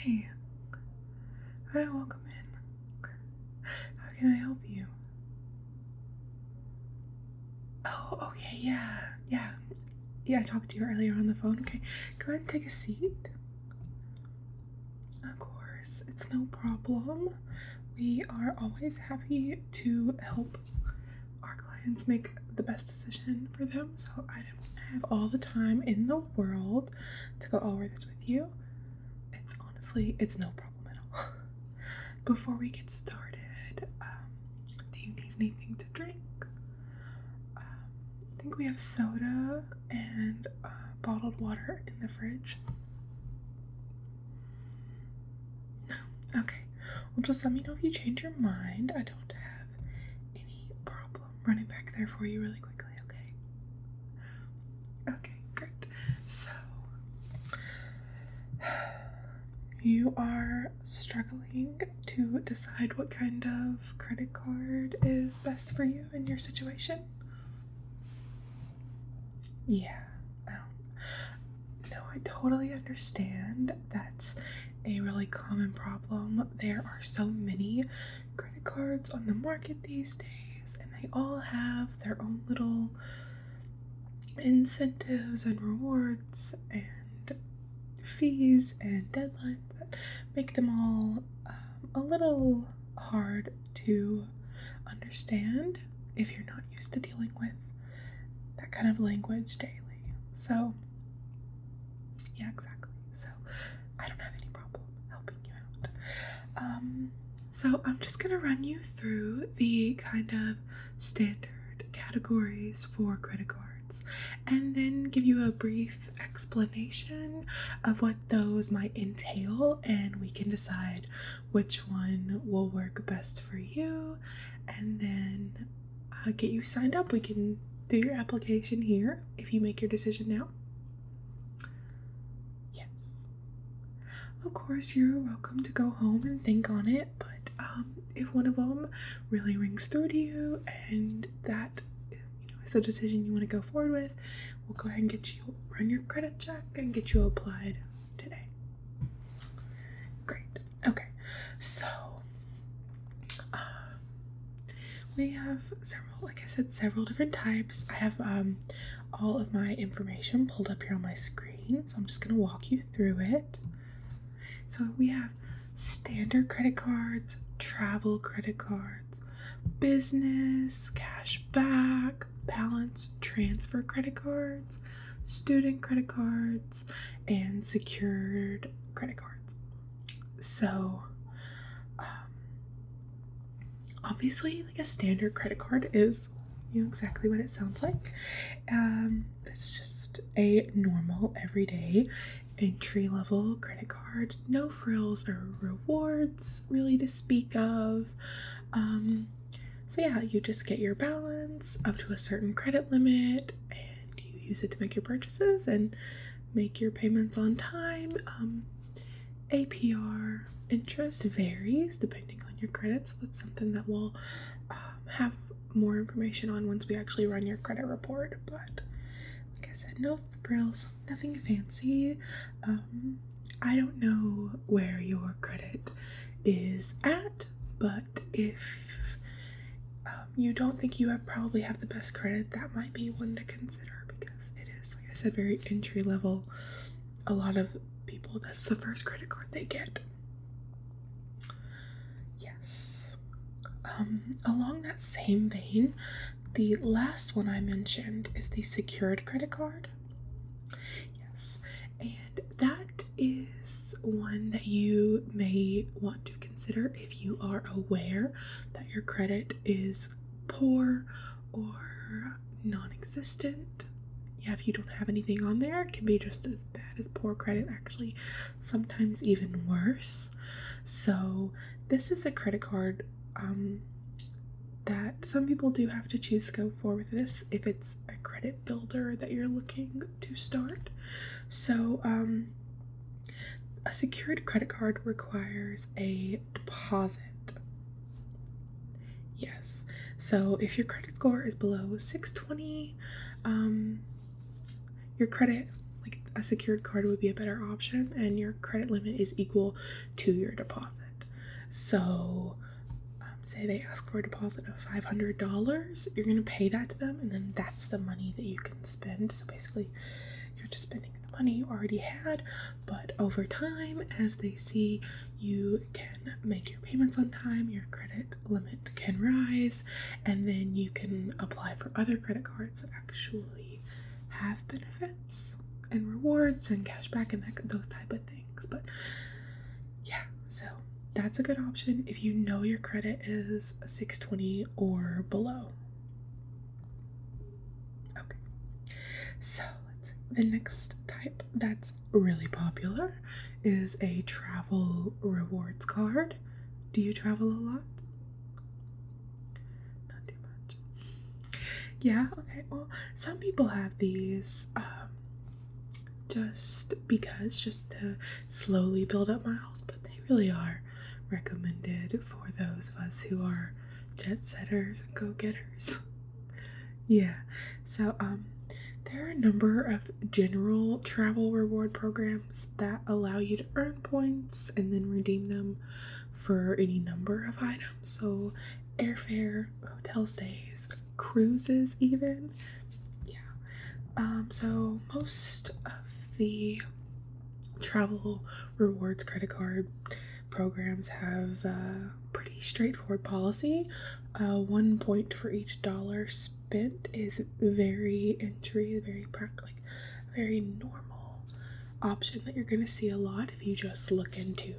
Hi. Hi, welcome in. How can I help you? Oh, okay, yeah. Yeah, I talked to you earlier on the phone. Okay, go ahead and take a seat. Of course, it's no problem. We are always happy to help our clients make the best decision for them, so I don't have all the time in the world to go over this with you. It's no problem at all. Before we get started, do you need anything to drink? I think we have soda and bottled water in the fridge. Okay, well, just let me know if you change your mind. I don't have any problem running back there for you really quickly, okay? Okay, great. So, you are struggling to decide what kind of credit card is best for you in your situation? Yeah. No, I totally understand. That's a really common problem. There are so many credit cards on the market these days, and they all have their own little incentives and rewards and fees and deadlines that make them all a little hard to understand if you're not used to dealing with that kind of language daily. So, yeah, exactly. So, I don't have any problem helping you out. So I'm just gonna run you through the kind of standard categories for credit cards and then give you a brief explanation of what those might entail, and we can decide which one will work best for you, and then get you signed up. We can do your application here if you make your decision now. Yes. Of course, you're welcome to go home and think on it, but if one of them really rings through to you and that is a decision you want to go forward with, we'll go ahead and get you run your credit check and get you applied today. Great. Okay. So we have several, like I said, several different types. I have all of my information pulled up here on my screen, so I'm just gonna walk you through it. So we have standard credit cards, travel credit cards, business, cash back, balance transfer credit cards, student credit cards, and secured credit cards. So, obviously, like a standard credit card is, exactly what it sounds like. It's just a normal, everyday, entry-level credit card. No frills or rewards really to speak of. So yeah, you just get your balance up to a certain credit limit and you use it to make your purchases and make your payments on time. APR interest varies depending on your credit, so that's something that we'll have more information on once we actually run your credit report. But like I said, no frills, nothing fancy. I don't know where your credit is at, but if you don't think you probably have the best credit, that might be one to consider because it is, like I said, very entry level. A lot of people, that's the first credit card they get. Yes. Along that same vein, the last one I mentioned is the secured credit card. Yes, and that is one that you may want to consider if you are aware that your credit is poor or non-existent. Yeah, if you don't have anything on there, it can be just as bad as poor credit, actually, sometimes even worse. So this is a credit card that some people do have to choose to go for with this if it's a credit builder that you're looking to start. So a secured credit card requires a deposit. Yes, so if your credit score is below 620, your credit, like a secured card would be a better option, and your credit limit is equal to your deposit. So say they ask for a deposit of $500, you're going to pay that to them, and then that's the money that you can spend. So basically you're just spending the money you already had, but over time, as they see you can make your payments on time, your credit limit can rise, and then you can apply for other credit cards that actually have benefits and rewards and cash back and those type of things. But yeah, so that's a good option if you know your credit is 620 or below. Okay, so the next type that's really popular is a travel rewards card. Do you travel a lot? Not too much. Yeah, okay. Well, some people have these just to slowly build up miles, but they really are recommended for those of us who are jet setters and go-getters. Yeah, so there are a number of general travel reward programs that allow you to earn points and then redeem them for any number of items. So airfare, hotel stays, cruises even. Yeah. So most of the travel rewards credit card programs have a pretty straightforward policy. 1 point for each dollar spent is very very normal option that you're going to see a lot if you just look into,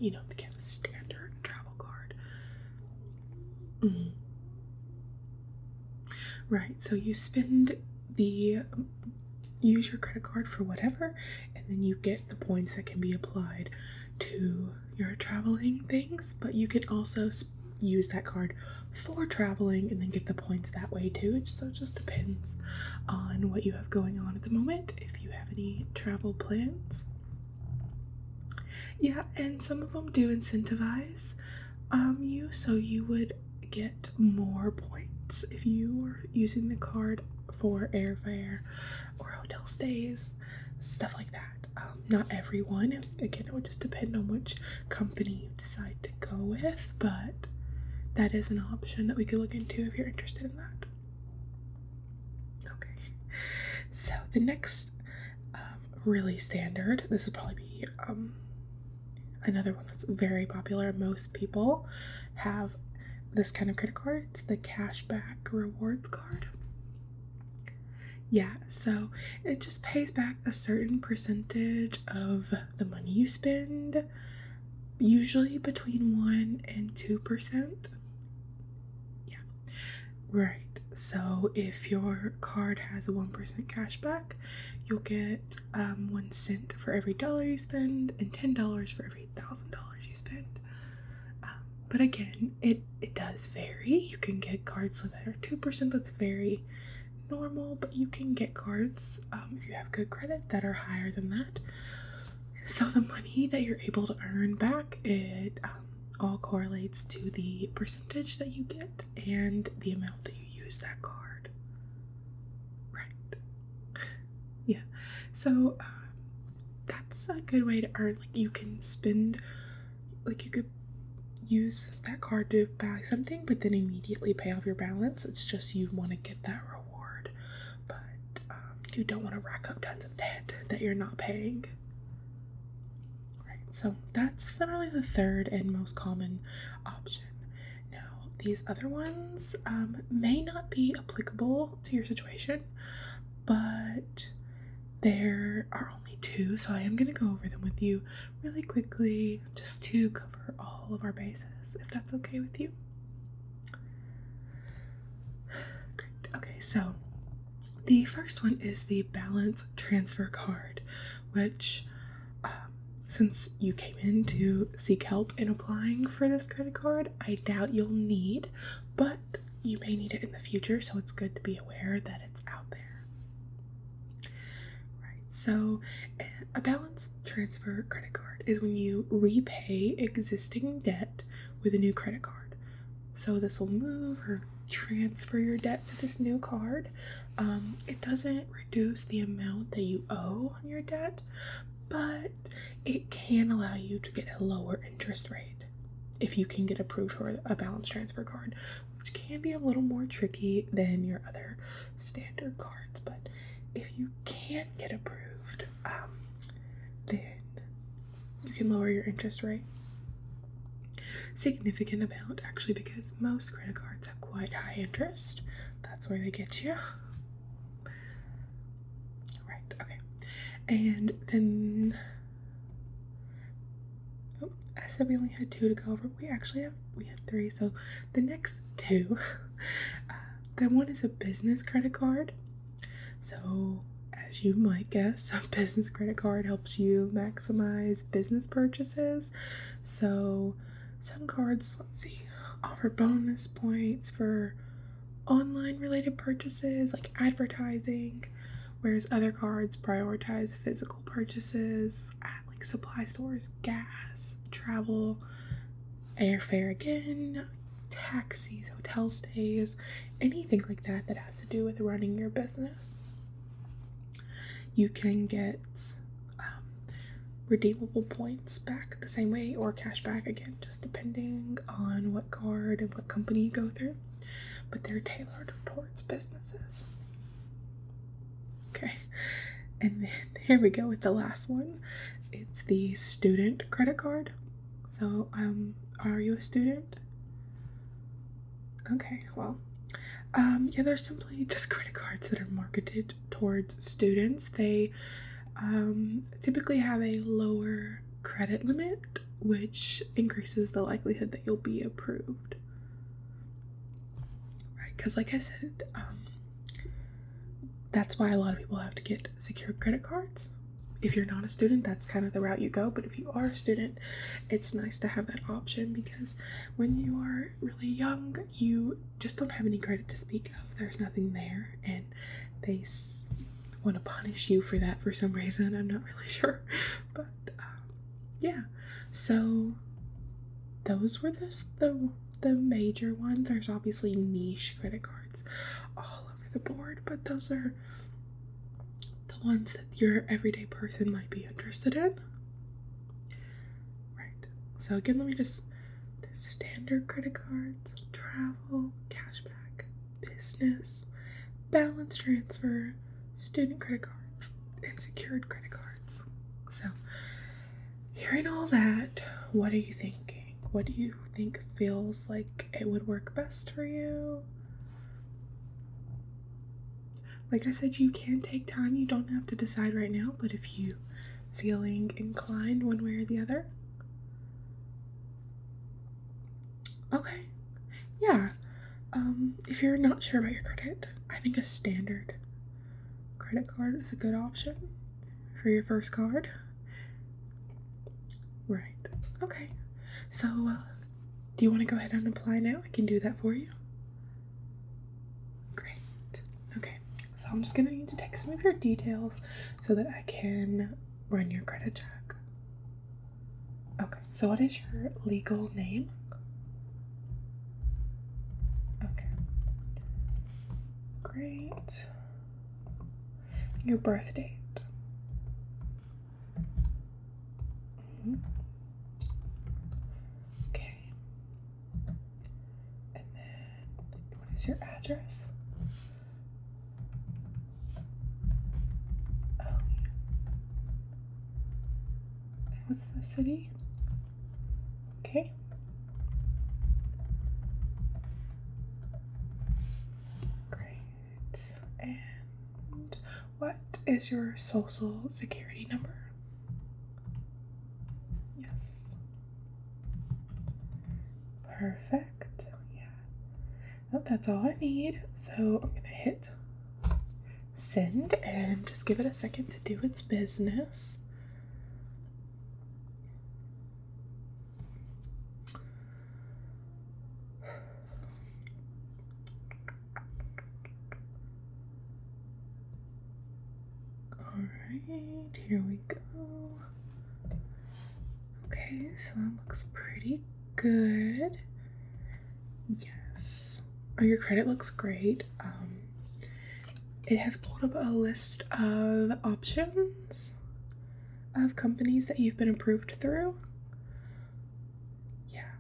the kind of standard travel card. Right, so you use your credit card for whatever, and then you get the points that can be applied to your traveling things, but you can also use that card for traveling and then get the points that way too. So it just depends on what you have going on at the moment, if you have any travel plans. Yeah, and some of them do incentivize you, so you would get more points if you were using the card for airfare or hotel stays, stuff like that. Not everyone, again, it would just depend on which company you decide to go with, but that is an option that we could look into if you're interested in that. Okay, so the next really standard, this would probably be another one that's very popular. Most people have this kind of credit card. It's the cashback rewards card. Yeah, so it just pays back a certain percentage of the money you spend, usually between 1 and 2%. Yeah, right. So if your card has a 1% cash back, you'll get 1 cent for every dollar you spend and $10 for every $1,000 you spend. But again, it does vary. You can get cards that are 2%, that's very normal, but you can get cards if you have good credit that are higher than that. So the money that you're able to earn back, it all correlates to the percentage that you get and the amount that you use that card. Right. Yeah. So that's a good way to earn. Like you can spend, like you could use that card to buy something, but then immediately pay off your balance. It's just you want to get that reward, but you don't want to rack up tons of debt that you're not paying. Right, so that's really the third and most common option. Now, these other ones may not be applicable to your situation, but there are only 2, so I am going to go over them with you really quickly just to cover all of our bases, if that's okay with you. Great. Okay, so the first one is the balance transfer card, which since you came in to seek help in applying for this credit card, I doubt you'll need, but you may need it in the future, so it's good to be aware that it's out there. So a balance transfer credit card is when you repay existing debt with a new credit card. So this will move or transfer your debt to this new card. It doesn't reduce the amount that you owe on your debt, but it can allow you to get a lower interest rate if you can get approved for a balance transfer card, which can be a little more tricky than your other standard cards. But if you can't get approved, then you can lower your interest rate significant amount, actually, because most credit cards have quite high interest. That's where they get you. Right, okay. And then I said we only had 2 to go over. We have 3. So the next 2, the one is a business credit card. So as you might guess, a business credit card helps you maximize business purchases. So some cards, let's see, offer bonus points for online related purchases like advertising, whereas other cards prioritize physical purchases at like supply stores, gas, travel, airfare again, taxis, hotel stays, anything like that that has to do with running your business. You can get redeemable points back the same way, or cash back again, just depending on what card and what company you go through, but they're tailored towards businesses. Okay, and then here we go with the last one. It's the student credit card. So are you a student? Okay, well, yeah, they're simply just credit cards that are marketed towards students. They typically have a lower credit limit, which increases the likelihood that you'll be approved. Right, because like I said, that's why a lot of people have to get secured credit cards. If you're not a student, that's kind of the route you go, but if you are a student, it's nice to have that option, because when you are really young, you just don't have any credit to speak of. There's nothing there, and they want to punish you for that for some reason. I'm not really sure, but yeah. So those were the major ones. There's obviously niche credit cards all over the board, but those are the ones that your everyday person might be interested in. Right. So again, let me just, there's standard credit cards, travel, cashback, business, balance transfer, student credit cards, and secured credit cards. So hearing all that, what are you thinking? What do you think feels like it would work best for you? Like I said, you can take time. You don't have to decide right now, but if you feeling inclined one way or the other. Okay. Yeah. If you're not sure about your credit, I think a standard credit card is a good option for your first card. Right. Okay. So, do you want to go ahead and apply now? I can do that for you. Great. Okay. So I'm just going to need to take some of your details so that I can run your credit check. Okay. So what is your legal name? Okay. Great. Your birth date. Okay. And then what is your address? Oh. And what's the city? Okay. Great. And what is your social security number? Yes. Perfect. Yeah. Oh, that's all I need. So I'm gonna hit send and just give it a second to do its business. Alright, here we go. Okay, so that looks pretty good. Yes. Your credit looks great. It has pulled up a list of options of companies that you've been approved through. Yeah.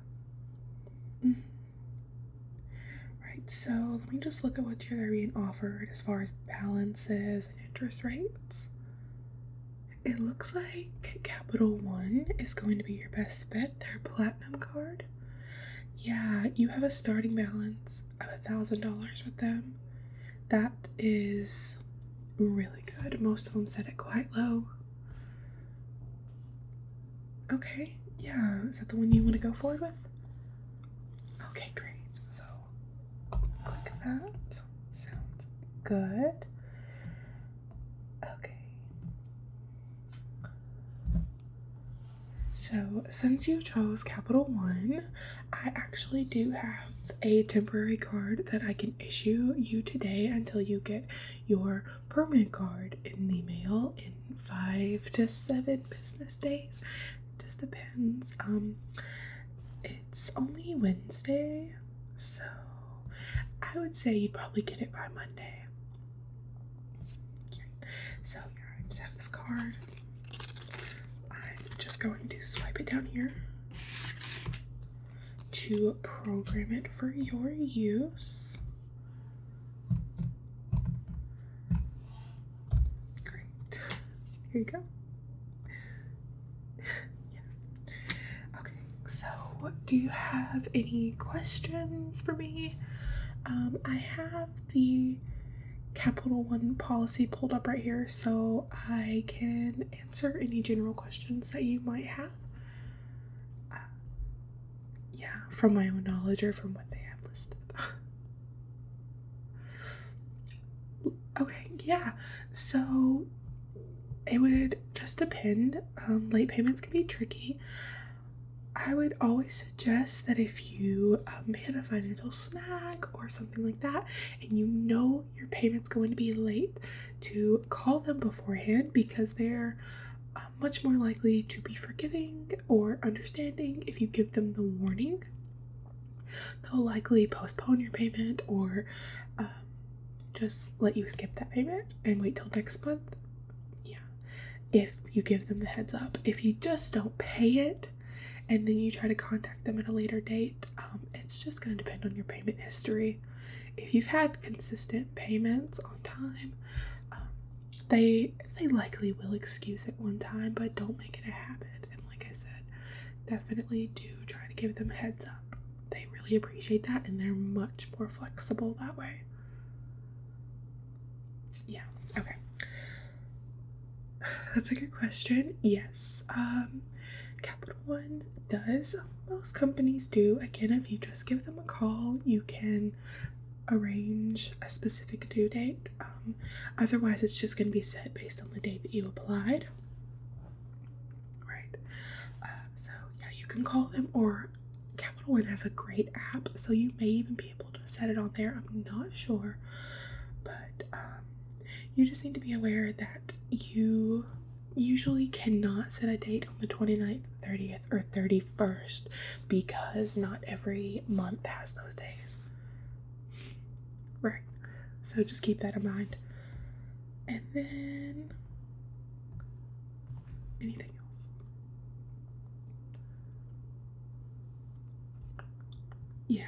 Mhm. Right, so let me just look at what you're being offered as far as balances and interest rates. It looks like Capital One is going to be your best bet, their platinum card. Yeah, you have a starting balance of $1,000 with them. That is really good. Most of them set it quite low. Okay, yeah, is that the one you want to go forward with? Okay, great. So, click that. Sounds good. Okay. So, since you chose Capital One, I actually do have a temporary card that I can issue you today until you get your permanent card in the mail in 5 to 7 business days. Just depends. It's only Wednesday, so I would say you'd probably get it by Monday. So here, I just have this card. I'm just going to swipe it down here to program it for your use. Great. Here you go. Yeah. Okay, so do you have any questions for me? I have the Capital One policy pulled up right here so I can answer any general questions that you might have. Yeah, from my own knowledge or from what they have listed. Okay, yeah, so it would just depend. Late payments can be tricky. I would always suggest that if you hit a financial snag or something like that and you know your payment's going to be late, to call them beforehand because they're much more likely to be forgiving or understanding if you give them the warning. They'll likely postpone your payment or just let you skip that payment and wait till next month. Yeah, if you give them the heads up. If you just don't pay it and then you try to contact them at a later date, it's just going to depend on your payment history. If you've had consistent payments on time, they likely will excuse it one time, but don't make it a habit. And like I said, definitely do try to give them a heads up. They really appreciate that and they're much more flexible that way. Yeah, okay. That's a good question. Yes, Capital One does. Most companies do. Again, if you just give them a call, you can arrange a specific due date. Otherwise, it's just going to be set based on the date that you applied. Right. So, yeah, you can call them, or Capital One has a great app, so you may even be able to set it on there. I'm not sure. But you just need to be aware that you usually cannot set a date on the 29th, 30th, or 31st because not every month has those days. Right. So just keep that in mind. And then anything else? Yeah.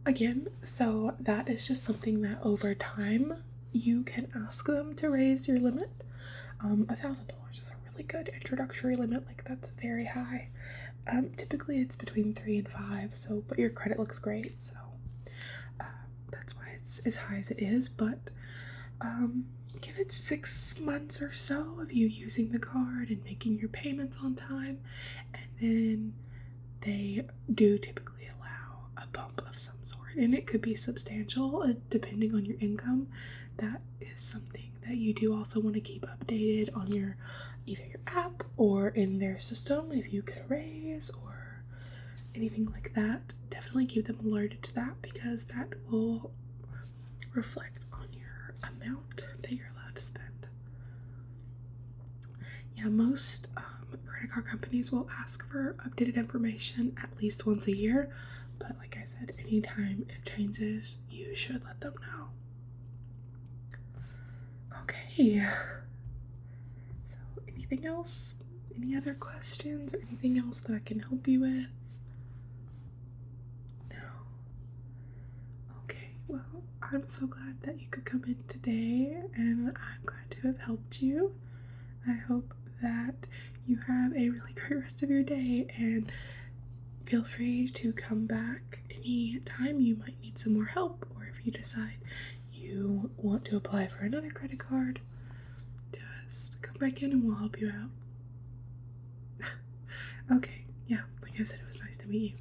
Again, so that is just something that over time you can ask them to raise your limit. $1,000 is a really good introductory limit. Like, that's very high. Typically it's between 3 and 5. So, but your credit looks great, so that's why it's as high as it is. But give it 6 months or so of you using the card and making your payments on time, and then they do typically allow a bump of some sort, and it could be substantial depending on your income. That is something that you do also want to keep updated on your either your app or in their system. If you get a raise or anything like that, definitely keep them alerted to that because that will reflect on your amount that you're allowed to spend. Yeah, most credit card companies will ask for updated information at least once a year, but like I said, anytime it changes, you should let them know. Okay, so anything else? Any other questions or anything else that I can help you with? No. Okay, well, I'm so glad that you could come in today, and I'm glad to have helped you. I hope that you have a really great rest of your day, and feel free to come back any time you might need some more help, or if you decide you want to apply for another credit card, just come back in and we'll help you out. Okay, yeah, like I said, it was nice to meet you.